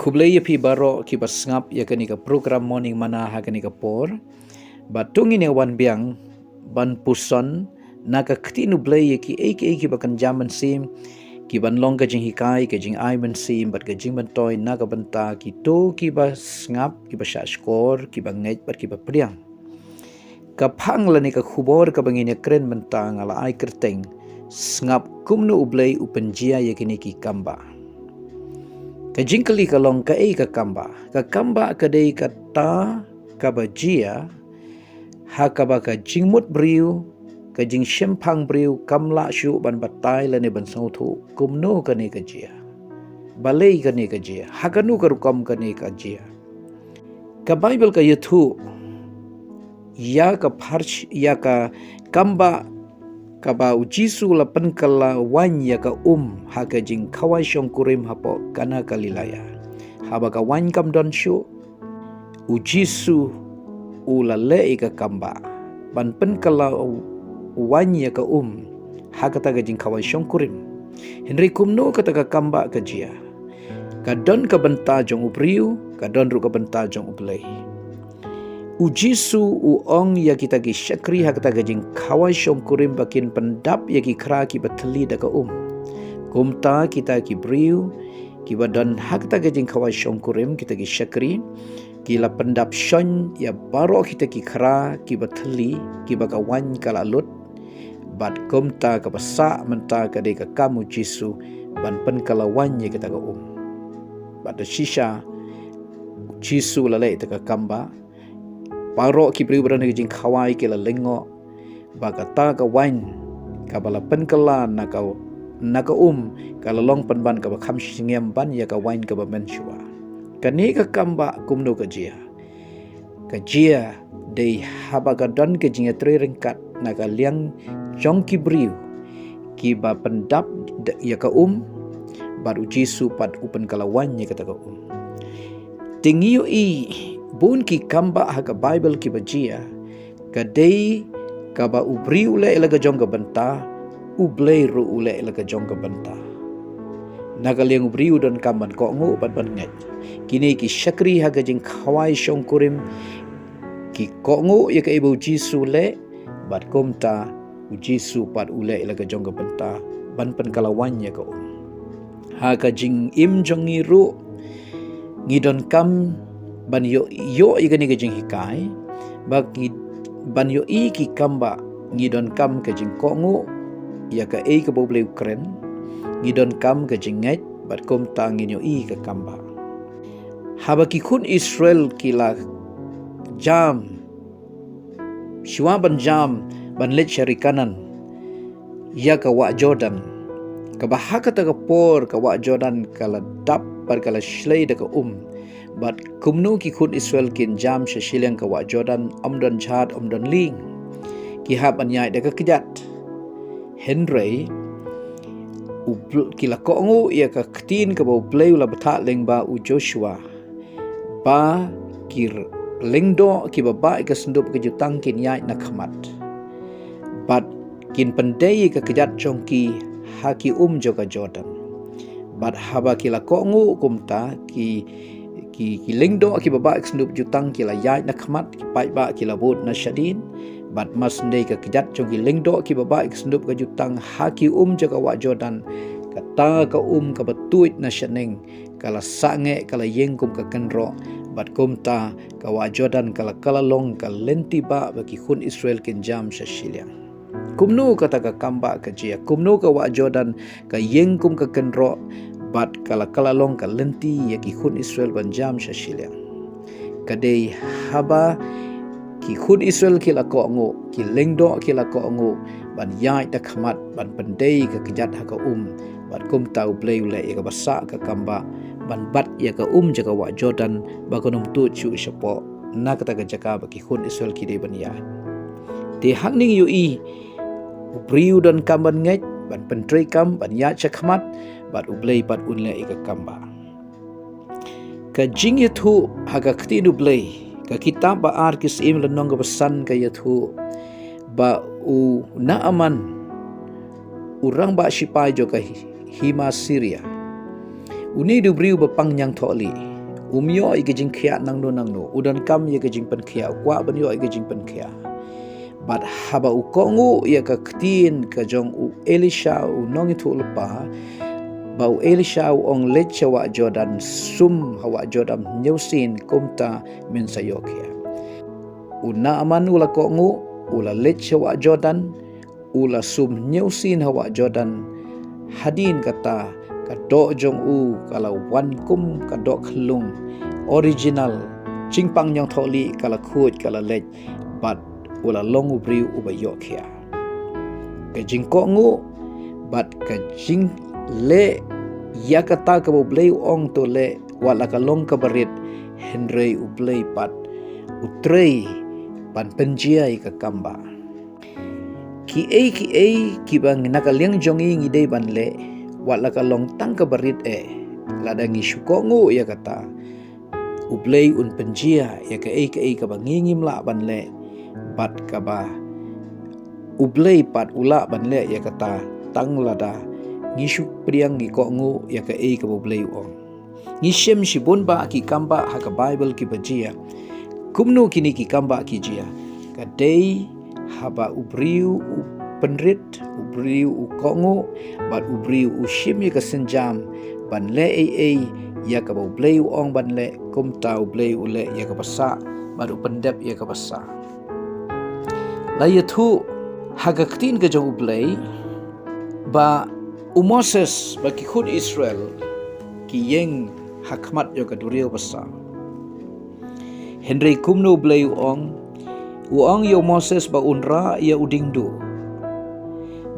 kublai pi baro ki basngap ya kani ka program morning mana ha kani ka por batung ini wan biang ban puson naka ktinu blai ya ki ki bakan jaman sim ki ban long ka jing hikai ka jing ai man sim bat ka jing ban toy naka banta ki to ki basngap ki basha skor ki bangai bat ki bapriang ka phang lani ka khubor ka bangini kren bantang ala ai kerteng ngap kumnu ublay upenjia yakini ki kamba. Kajingkali kalong ka kamba kadai kata kabajia hakaba ka jingmut briu ka jing shempang briu kamla shu ban batai lane ban sautu kumnu kane kajia. Balai kane kajia hakanu karukam kane kajia. Ka Bible ka yathu ya ka parch ya ka kamba kaba ujisu la penkala wanya ka haka jing kawai syong kurim hapo kana kalilaya haba ka wan kam don syu ujisu ulale ka kamba ban penkala wanya ka haka taga jing kawai syong kurim henry kumno kata ka kamba ka jia ka don ka benta jong ubriu ka don ru ka benta jong ublay ujisu uong ya kita ki syakri hak ta gajing kawai syong kurim bakin pendap ya ki kra ki bateli da ka kumta kita ki briu ki badan hak ta gajing kawai syong kurim kita ki syakri ki la pendap syon ya baro kita ki kra ki bateli ki baka wan kala lut bat kumta ka basa menta ka de ka kamu jisu ban pen kala wan ya kita ka bat shisha jisu lalai ta ka kamba paro ki beri berani jing kawai ke la lengo bagata ka wain ka bala penkala naka kala long penban ka bakham singem ban ya ka wain ka ba menshua kani ka kamba kumno ka jia dei haba ka don ke jinga tre ringkat naka liang jong ki briu ki ba pendap ya ka baru jisu pat upen kala wain ya ka ta ka tingiu bun ki kamba haka Bible ki bajia kadai kaba ubri ule ilaga jongga benta ublay ru ule ilaga jongga benta nagaliang ubri udon kamban ko ngu bat nget kini ki syakri haka jing khawai syong kurim ki ko ngu ya ka ibu jisu le bat komta ujisu pat ule ilaga jongga benta ban pen kalawan ya ka haka jing im jongi ru ngidon kam ban yo igani gajing hikai bagi ban yo ki kamba ngidon kam gajing kongu ya ka ka boble ukren ngidon kam gajing ngai bat kom tangin yo ka kamba haba ki kun Israel kila jam shwa ban jam ban let syarikanan ya ka wa Jordan ka bahaka ta ka por ka wa Jordan kala dap par kala shlei da ka bat kumnu ki khut Israel kin jam shashiliang ka wa Jordan omdon chat omdon ling ki hab anyai da ka kejat Henry kila ko ngu ya ka ktin ka bo play la bata leng ba Joshua ba kir lengdo ki ba ka sendup ka jutang kin yai na khamat bat kin pandai ka kejat chongki haki joka Jordan bat haba kila ko ngu kumta ki lengdo ki baba sendup jutang kila yai na khamat ki pai ba kila bot na shadin bat mas ndei ka kejat chong ki lengdo ki baba sendup ka jutang haki joka wa Jordan kata ka ka batuit na shaneng kala sange kala yengkum ka kenro bat kumta ka wa Jordan kala long ka lenti ba bagi khun Israel kin jam shashiliang kumnu kata ka kamba ka jia kumnu ka wa Jordan ka yengkum ka kenro bat kala long ka lenti ya ki khun Israel ban jam shashiliang kadai haba ki khun Israel ki la ko ngo ki lengdo ki la ko ngo ban yai ta khamat ban pandai ka kejat ha ka bat kum tau play ule ya ka basa ka kamba ban bat ya ka jaga wa Jordan ba konum tu chu shapo na kata ka jaka ba ki khun Israel ki dei ban ya ti hakning yu ubriu dan kamban ngai ban pentrei kam ban ya chakmat bat ublay bat unle ka kamba ka jing yathu haga ktin ublay ka kitab ba arkis im lanong ka pesan ka yathu ba u naaman urang ba sipai jo ka hima Syria uni dubriu ba pangyang tholi Umyo i gajing khia nang no udan kam ye gajing pen khia kwa ban yo i gajing pen khia bat haba u kongu ya ka ktin ka jong u Elisha u nong itu lepa ba u Elisha u ong lecha wa Jordan sum hawa Jordan nyusin kumta min sayokia una aman ula kongu ula lecha wa Jordan ula sum nyusin hawa Jordan hadin kata kadok jong u kalau wan kum kadok khlung original chingpang nyong tholi kala khut kala lech bat ula long ubriu ubayokia ka jingko ngu bat ka jing le yakata ka boblei ong to le wala ka long ka barit henrei ublei pat utrei pan penjiai ka kamba ki ki bang nakaliang jongi ngidei ban le wala ka long tang ka barit ladangi syuko ngu ya kata ublei un penjia ya ka ka bangingim la ban le bat ka ba ublei pat ula ban le ya kata tang lada ngisuk priang ngi ko ngu ya ka ka ublei ong ngisem sibon ba ki kamba ha ka bible ki bajia kumnu kini ki kamba ki jia ka dei haba ubriu penrit ubriu ukongo bat ubriu ushim ya kesenjam ban le ya ka ublei ong ban le kumta ublei ule ya ka pasa bat upendep ya ka pasa la yathu hagaktin ka jong ublei ba Moses ba ki khud Israel ki yeng hakmat yo ka durio pasa Henry kumno ublei ong yo Moses ba unra ya udingdu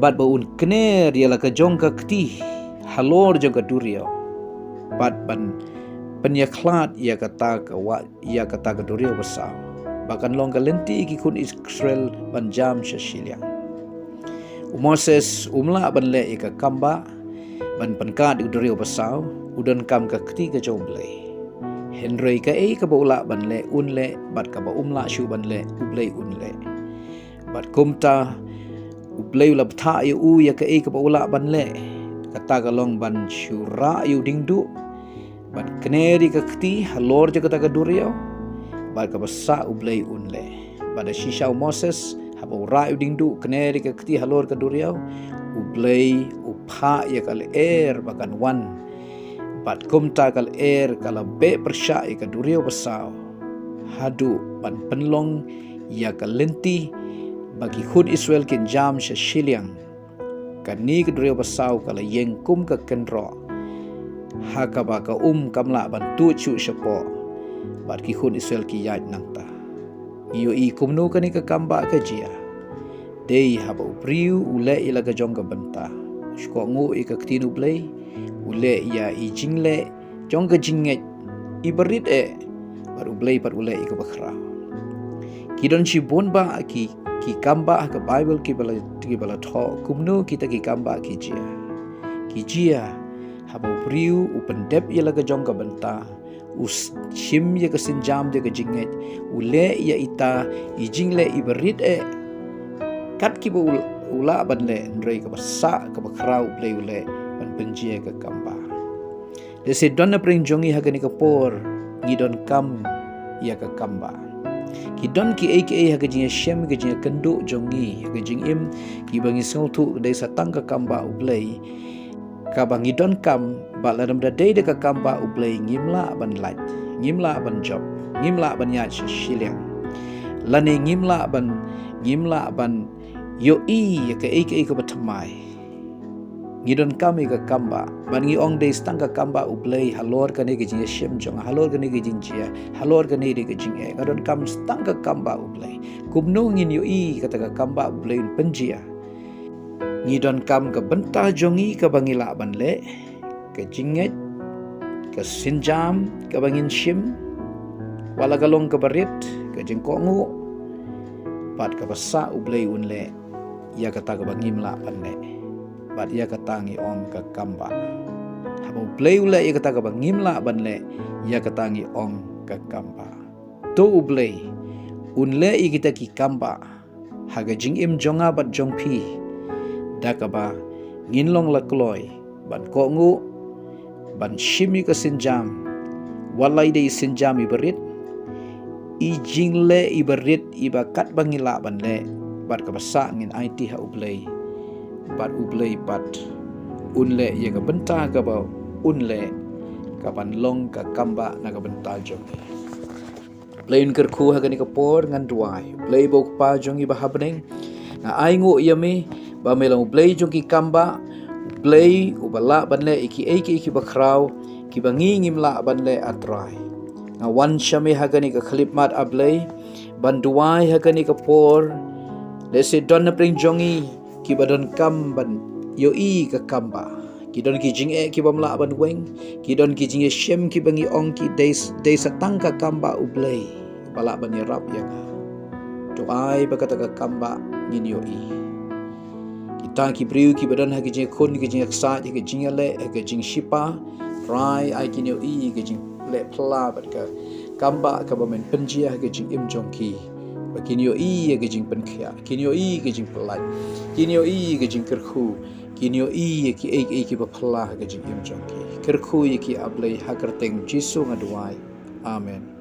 bat ba un kner ya la ka jong ka kti halor jong ka durio bat ban penyaklat ya kata ka durio pasa bahkan long kalenti ki kun Israel banjam syasiliang Moses umla ban le ka kamba ban pankat udorio pasau udan kam ka kti ka jomble Henry ka ka bola ban le unle bat ka ba umla shu ban le ublei unle bat kumta ublei lab tha yu ya ka bola ban le kata ka long ban syura yu dingdu ban kneri ka kti halor ja kata ka durio bat ka basa ublei unle pada shisha Moses haba ura udingdu kneri ka kti halor ka duriau ublei upha ya kal bahkan wan bat kumta kal kala be persya ya ka duriau basau hadu ban penlong ya ka lenti bagi khud Israel kin jam sya shiliang kani ka duriau basau kala yeng kum ka kenro hakaba ka kamla ban tu chu syapo bat ki khud Israel ki yaj nangta iyo i kumno kani ka kamba ka jia dei haba upriu ule ila ka jong ka benta shko ngu i ka ktinu play ule ya i jingle jong ka jinget i berit baru play par ule i ka bakhra kidon si bon ba ki kamba ka bible ki bala tho kumno kita ki kamba ki jia haba upriu upendep ila ka jong ka benta shim ya ka sinjam ya ka jinget ule ya ita ijingle iberit kat ki ula ban le ndrei ka basa ka bakrau play ule ban penjia ka kamba de se donna pring jongi ha ka ni ka por ngidon kam ya ka kamba ki don ki ha ka jinga shem ka jinga kendu jongi ha ka jingim ki bangi sautu de satang ka kamba uplay ka bangi don kam ba la dam da de ka kamba uplay ngimla ban lat ngimla ban job ngimla ban ya shiliang lani ngimla ban yo ya ka ka batmai ngidon kami ka kamba ban ngi ong de stang ka kamba uplay halor ka ne gijing shem jong halor ka ne gijing jia halor ka ne de gijing ngadon kam stang ka kamba uplay kumno ngin yo kata ka kamba uplay penjia ngidon kam ka benta jongi ka bangila ban le ka jinget ka sinjam ka bangin shim wala galong ka barit ka jingkongu pat ka basa ublei unle ya kata ka bangim la panle bat ya kata ngi ong ka kamba haba ublei ule ya kata ka bangim la banle ya kata ngi ong ka kamba to ublei unle i kita ki kamba haga jing im jonga bat jongpi dakaba nginlong la kloy ban ko ngu ban shimi ka sinjam walai de senjam iberit I jingle iberit ibakat bangila banle bat kabasa ngin IT ha ublay bat ublay bat unle ye ka benta ka ba unle ka banlong ka kamba na ka benta jong plain kerku ha gani ka por ngan duai play bok pa jong iba habneng na aingo yami ba melang play jong ki kamba play ubala banle iki bakraw ki bangi ngimla banle atrai nga wan shami hagani ka khalip mat ablay banduai hagani ka por lese don na pring jongi ki badon kam ban yo I ka kamba ki don ki jing ki bamla ban weng ki don ki jing shem ki bangi ong ki des satang ka kamba ublay bala ban rap ya doai bakata ka kamba ngin yo I kita ki briu ki badan ha ki jing khon ki jing aksa ki jing le ki jing shipa rai ai ki yo I ki jing le pla bat ka kamba ka bamen penjia ke jing im jongki bakin yo I ke jing penkhia kin yo I ke jing pelai kin yo I ke jing kerkhu kin yo I ki ki ba pla ke jing im jongki kerkhu ki ablai hakarteng jisu ngaduai amen.